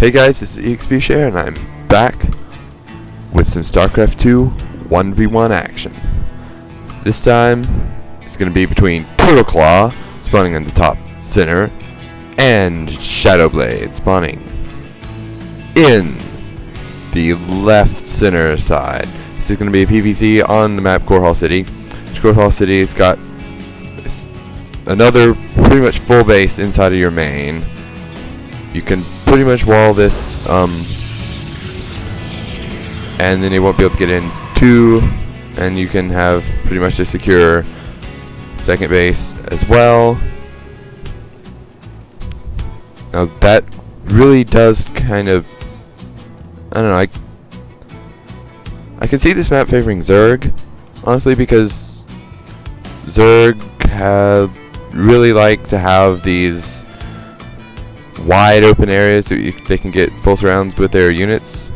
Hey guys, this is EXP Share and I'm back with some Starcraft 2 1v1 action. This time it's going to be between Korhal spawning in the top center and Shadowblade spawning in the left center side. This is going to be a PvZ on the map Korhal City. Korhal City has got another pretty much full base inside of your main. You can pretty much wall this, and then they won't be able to get in too, and you can have pretty much a secure second base as well. Now that really does kind of, I don't know, I can see this map favoring Zerg, honestly, because Zerg really like to have these wide open areas so they can get full surrounds with their units.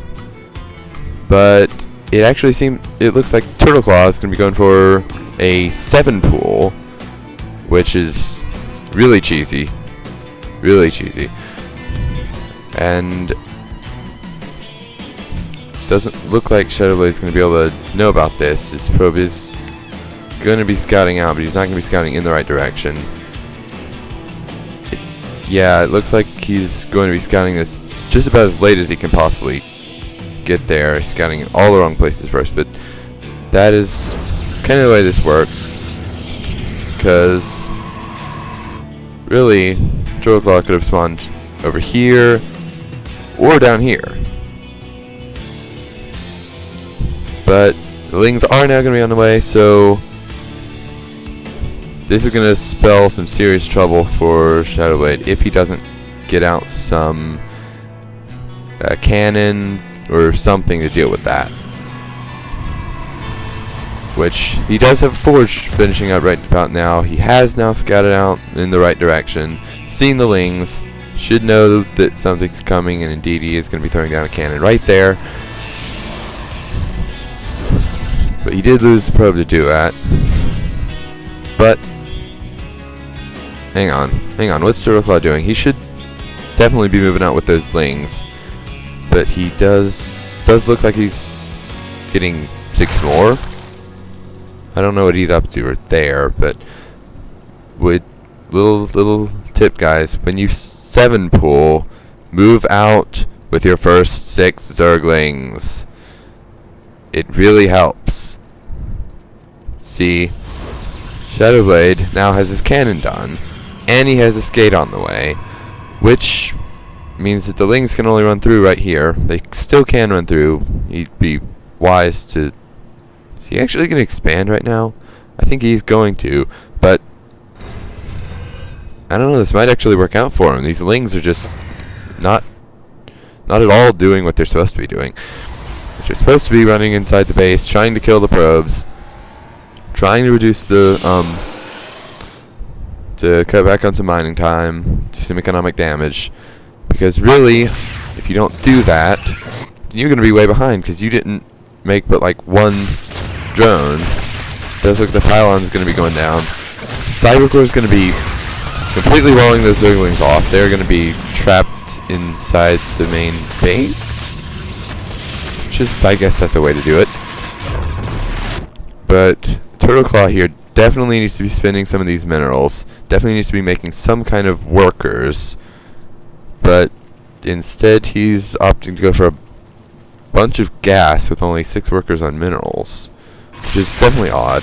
But it actually looks like Turtleclaw is going to be going for a 7 pool, which is really cheesy. Really cheesy. And doesn't look like Shadowblade is going to be able to know about this. His probe is going to be scouting out, but he's not going to be scouting in the right direction. Yeah, it looks like he's going to be scouting this just about as late as he can possibly get there. He's scouting in all the wrong places first, but that is kind of the way this works. Because really, Korhal could have spawned over here or down here. But the Lings are now going to be on the way, so this is going to spell some serious trouble for Shadowblade if he doesn't get out some cannon or something to deal with that. Which he does have a forge finishing up right about now. He has now scouted out in the right direction, seen the Lings, should know that something's coming, and indeed he is going to be throwing down a cannon right there. But he did lose the probe to do that. But hang on, what's Korhal doing? He should definitely be moving out with those Lings, but he does look like he's getting 6 more. I don't know what he's up to right there, but little tip, guys, when you 7 pool, move out with your first 6 Zerglings. It really helps. See, Shadowblade now has his cannon done, and he has a skate on the way, which means that the Lings can only run through right here. They still can run through. He'd be wise to... Is he actually going to expand right now? I think he's going to, but I don't know, this might actually work out for him. These Lings are just not at all doing what they're supposed to be doing. They're supposed to be running inside the base, trying to kill the probes, trying to reduce the, to cut back on some mining time, do some economic damage. Because really, if you don't do that, then you're going to be way behind, because you didn't make but like 1 drone. It does look like the pylon's going to be going down. Cybercore is going to be completely rolling those Zerglings off. They're going to be trapped inside the main base. I guess that's a way to do it. But Korhal here definitely needs to be spending some of these minerals. Definitely needs to be making some kind of workers. But instead he's opting to go for a bunch of gas with only 6 workers on minerals, which is definitely odd.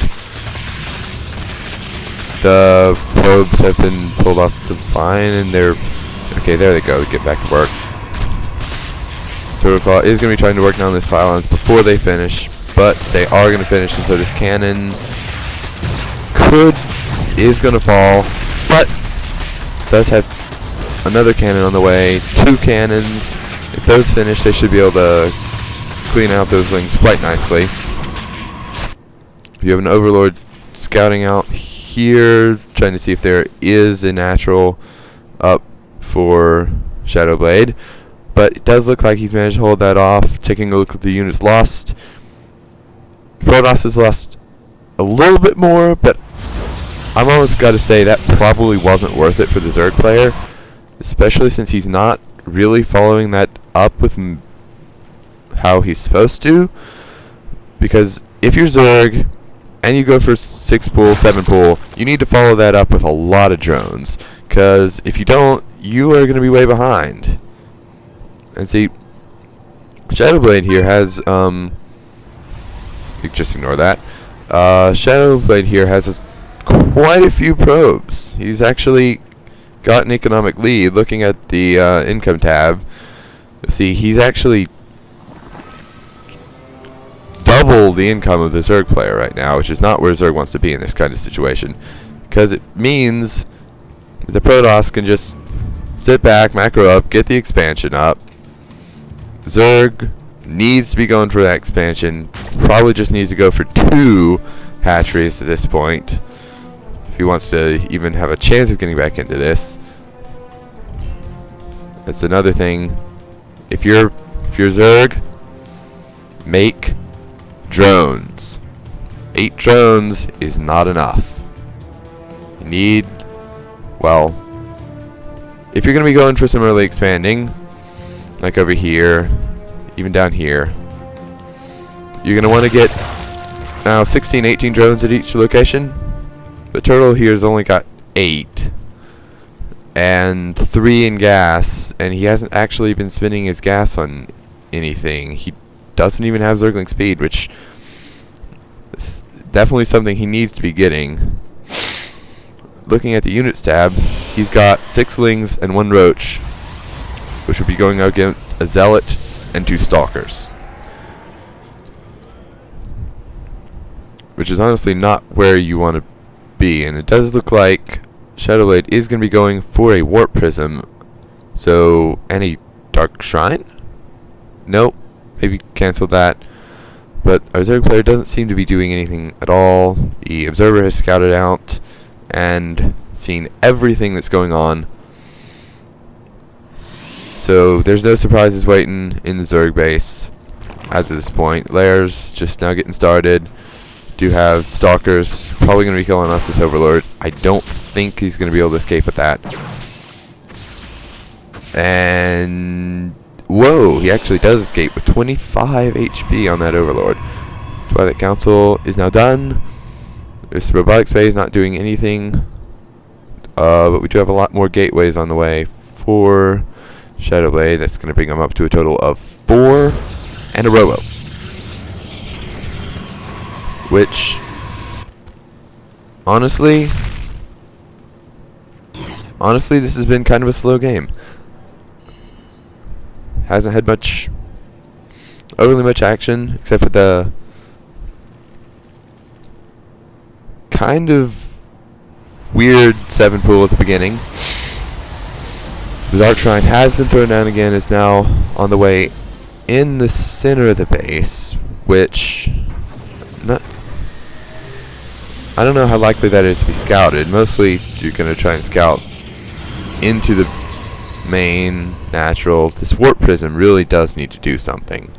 The probes have been pulled off the vine and they're... Okay, there they go. Get back to work. Korhal is going to be trying to work down these pylons before they finish, but they are going to finish, and so this cannon is going to fall, but does have another cannon on the way, 2 cannons. If those finish, they should be able to clean out those Lings quite nicely. You have an Overlord scouting out here, trying to see if there is a natural up for Shadowblade. But it does look like he's managed to hold that off. Taking a look at the units lost, Protoss has lost a little bit more, but I'm almost got to say that probably wasn't worth it for the Zerg player, especially since he's not really following that up with how he's supposed to. Because if you're Zerg and you go for 6 pool, 7 pool, you need to follow that up with a lot of drones. Because if you don't, you are going to be way behind. And see, Shadowblade here has, you just ignore that. Shadowblade here has quite a few probes. He's actually got an economic lead. Looking at the income tab, see, he's actually double the income of the Zerg player right now, which is not where Zerg wants to be in this kind of situation. Because it means the Protoss can just sit back, macro up, get the expansion up. Zerg needs to be going for that expansion. Probably just needs to go for 2 hatcheries at this point if he wants to even have a chance of getting back into this. That's another thing. If you're Zerg, make drones. 8 drones is not enough. You need, well, if you're going to be going for some early expanding, like over here, even down here, you're going to want to get now 16, 18 drones at each location. The turtle here has only got 8 and 3 in gas, and he hasn't actually been spending his gas on anything. He doesn't even have Zergling speed, which is definitely something he needs to be getting. Looking at the units tab, he's got 6 lings and 1 roach, which would be going up against a zealot and 2 stalkers, which is honestly not where you want to be. And it does look like Shadowblade is going to be going for a warp prism. So, any dark shrine? Nope, maybe cancel that. But our Zerg player doesn't seem to be doing anything at all. The observer has scouted out and seen everything that's going on. So there's no surprises waiting in the Zerg base as of this point. Lairs just now getting started. Do have stalkers probably going to be killing off this overlord. I don't think he's going to be able to escape with that. And whoa, he actually does escape with 25 HP on that overlord. Twilight Council is now done. This robotic space is not doing anything, but we do have a lot more gateways on the way for Shadowblade. That's going to bring him up to a total of 4 and a robo, which honestly this has been kind of a slow game. Hasn't had overly much action, except for the kind of weird 7 pool at the beginning. The Dark Shrine has been thrown down again. It's now on the way in the center of the base, which I don't know how likely that is to be scouted. Mostly you're going to try and scout into the main natural. This warp prism really does need to do something.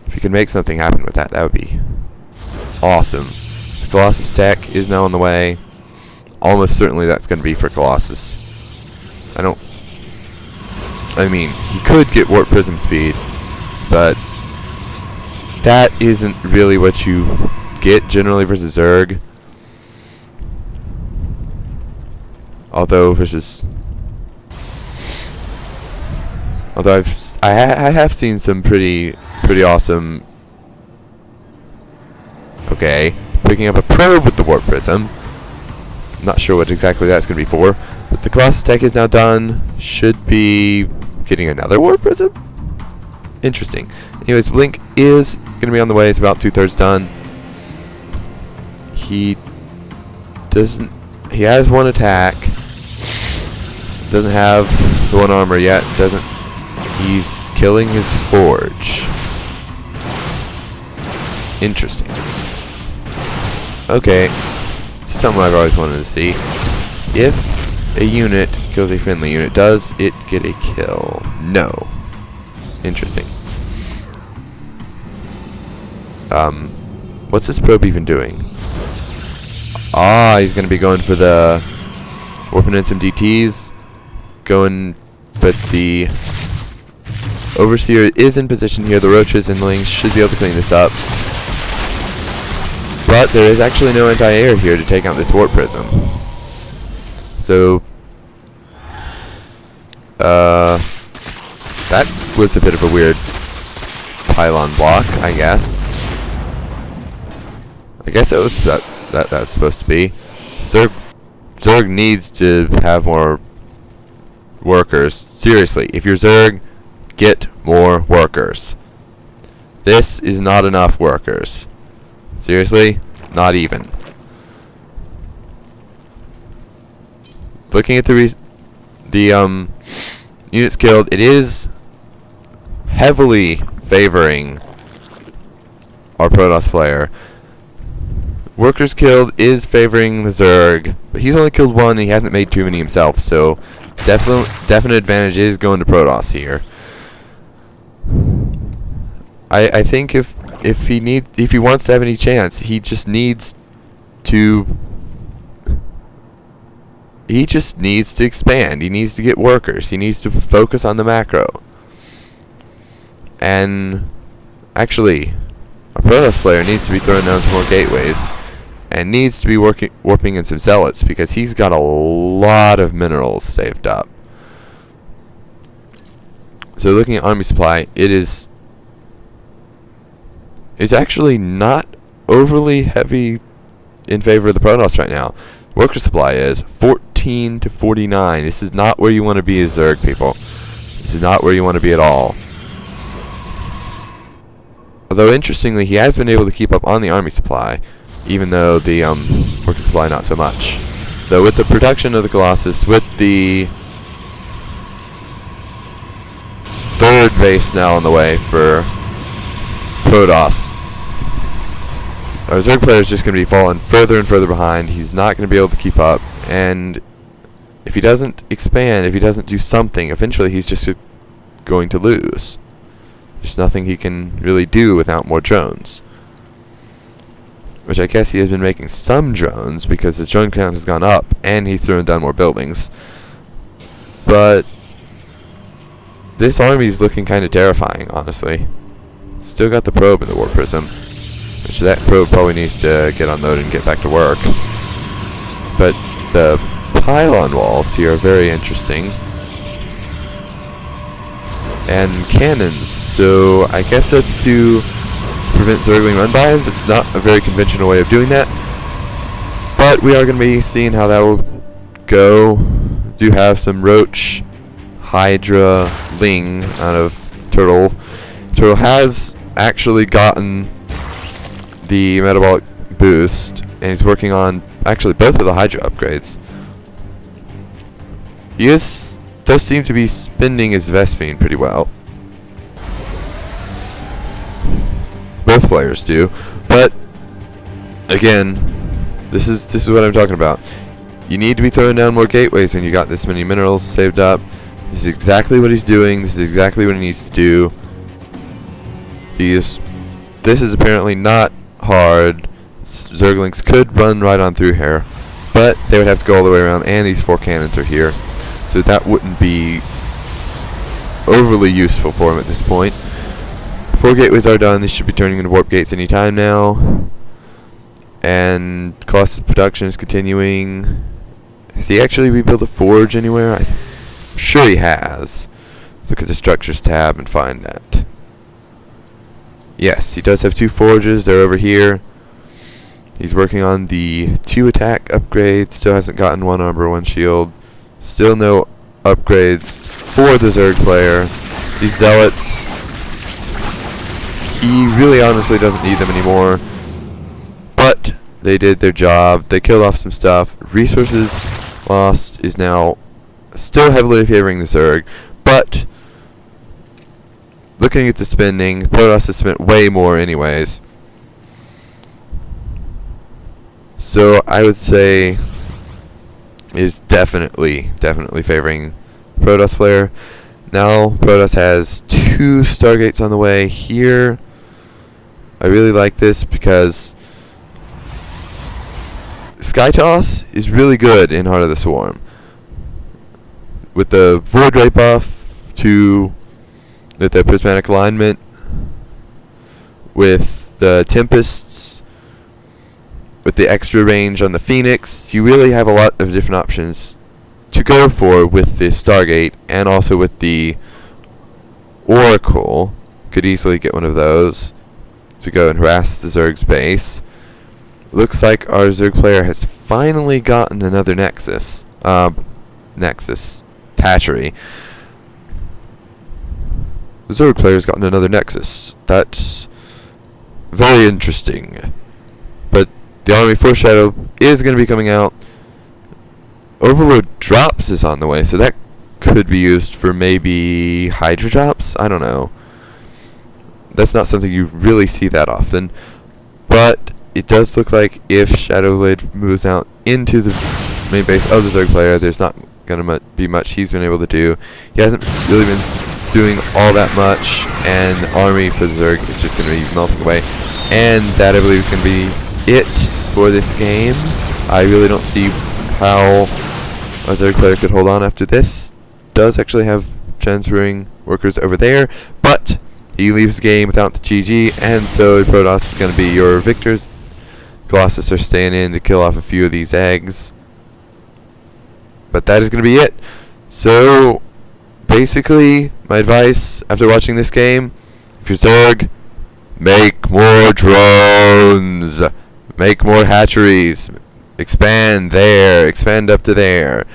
If you can make something happen with that, that would be awesome. The Colossus tech is now on the way. Almost certainly that's going to be for Colossus. I mean, he could get warp prism speed, but that isn't really what you get generally versus Zerg. Although I have seen some pretty awesome. Okay, picking up a probe with the warp prism. Not sure what exactly that's going to be for, but the Colossus tech is now done. Should be getting another warp prism. Interesting. Anyways, Blink is going to be on the way. It's about 2/3 done. He has 1 attack. Doesn't have the 1 armor yet. He's killing his forge. Interesting. Okay. This is something I've always wanted to see. If a unit kills a friendly unit, does it get a kill? No. Interesting. What's this probe even doing? Ah, he's going to be going for the Warping in some DTs. Going But the Overseer is in position here. The Roaches and Lings should be able to clean this up. But there is actually no anti-air here to take out this Warp Prism. So, that was a bit of a weird pylon block, I guess. I guess that's supposed to be. Zerg needs to have more workers. Seriously, if you're Zerg, get more workers. This is not enough workers. Seriously, not even. Looking at the units killed, it is heavily favoring our Protoss player. Workers killed is favoring the Zerg, but he's only killed one and he hasn't made too many himself, so definite advantage is going to Protoss here. I think if he wants to have any chance, he just needs to expand. He needs to get workers. He needs to focus on the macro. And actually, a Protoss player needs to be throwing down some more gateways and needs to be warping in some zealots because he's got a lot of minerals saved up. So looking at army supply, it's actually not overly heavy in favor of the Protoss right now. Worker supply is 14 to 49. This is not where you want to be as Zerg, people. This is not where you want to be at all. Although interestingly, he has been able to keep up on the army supply, even though the worker supply not so much. So with the production of the Colossus, with the third base now on the way for Protoss, our Zerg player is just going to be falling further and further behind. He's not going to be able to keep up, and if he doesn't expand, if he doesn't do something, eventually he's just going to lose. There's nothing he can really do without more drones. Which I guess he has been making some drones because his drone count has gone up and he's thrown down more buildings. But this army is looking kind of terrifying, honestly. Still got the probe in the Warp Prism, which that probe probably needs to get unloaded and get back to work. But the pylon walls here are very interesting. And cannons, so I guess that's to prevent Zergling run-bys. It's not a very conventional way of doing that, but we are going to be seeing how that will go. Do have some Roach, Hydra, Ling out of Turtle. Turtle has actually gotten the metabolic boost, and he's working on actually both of the Hydra upgrades. He does seem to be spending his Vespene pretty well. Both players do, but again, this is what I'm talking about. You need to be throwing down more gateways when you got this many minerals saved up. This is exactly what he's doing. This is exactly what he needs to do. This is apparently not hard. Zerglings could run right on through here, but they would have to go all the way around, and these 4 cannons are here. So that wouldn't be overly useful for him at this point. 4 gateways are done. These should be turning into warp gates anytime now. And Colossus production is continuing. Has he actually rebuilt a forge anywhere? I'm sure he has. Let's look at the structures tab and find that. Yes, he does have 2 forges. They're over here. He's working on the 2 attack upgrades. Still hasn't gotten 1 armor, 1 shield. Still no upgrades for the Zerg player. These zealots, he really honestly doesn't need them anymore. But they did their job. They killed off some stuff. Resources lost is now still heavily favoring the Zerg. But looking at the spending, Protoss has spent way more anyways. So I would say is definitely favoring Protoss player. Now Protoss has 2 Stargates on the way here. I really like this because Sky Toss is really good in Heart of the Swarm. with the Void Ray buff with the prismatic alignment, with the Tempests, with the extra range on the Phoenix, you really have a lot of different options to go for with the Stargate, and also with the Oracle. Could easily get one of those to go and harass the Zerg's base. Looks like our Zerg player has finally gotten another Nexus. Hatchery. The Zerg player's gotten another Nexus. That's very interesting. But the Army Foreshadow is going to be coming out. Overload Drops is on the way, so that could be used for maybe Hydra Drops? I don't know. That's not something you really see that often. But it does look like if Shadowblade moves out into the main base of the Zerg player, there's not going to be much he's been able to do. He hasn't really been doing all that much, and the army for the Zerg is just going to be melting away. And that, I believe, is going to be it for this game. I really don't see how a Zerg player could hold on after this. Does actually have transferring workers over there, but he leaves the game without the GG, and so Protoss is going to be your victors. Colossus are staying in to kill off a few of these eggs. But that is going to be it. So, basically, my advice after watching this game, if you're Zerg, make more drones. Make more hatcheries. Expand there. Expand up to there.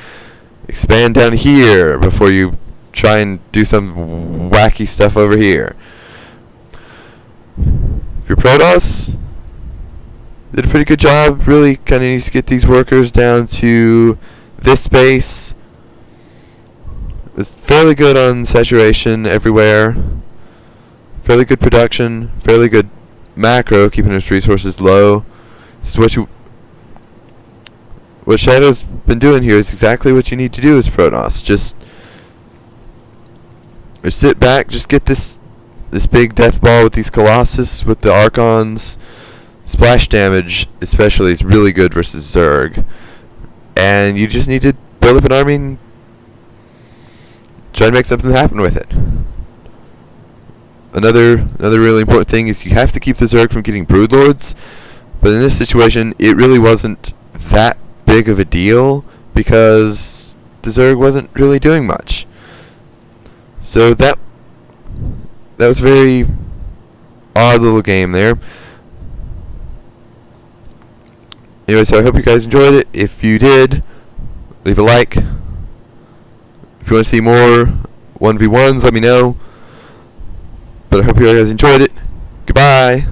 Expand down here before you try and do some wacky stuff over here. If you're Protoss, did a pretty good job. Really kind of needs to get these workers down to this base. It's fairly good on saturation everywhere. Fairly good production. Fairly good macro, keeping its resources low. This is what Shadow's been doing here is exactly what you need to do as Protoss. Just sit back, just get this big death ball with these Colossus, with the Archons. Splash damage, especially, is really good versus Zerg. And you just need to build up an army and try to make something happen with it. Another really important thing is you have to keep the Zerg from getting Broodlords. But in this situation, it really wasn't that big of a deal because the Zerg wasn't really doing much. So that was a very odd little game there. Anyway, so I hope you guys enjoyed it. If you did, leave a like. If you want to see more 1v1s, let me know. But I hope you guys enjoyed it. Goodbye.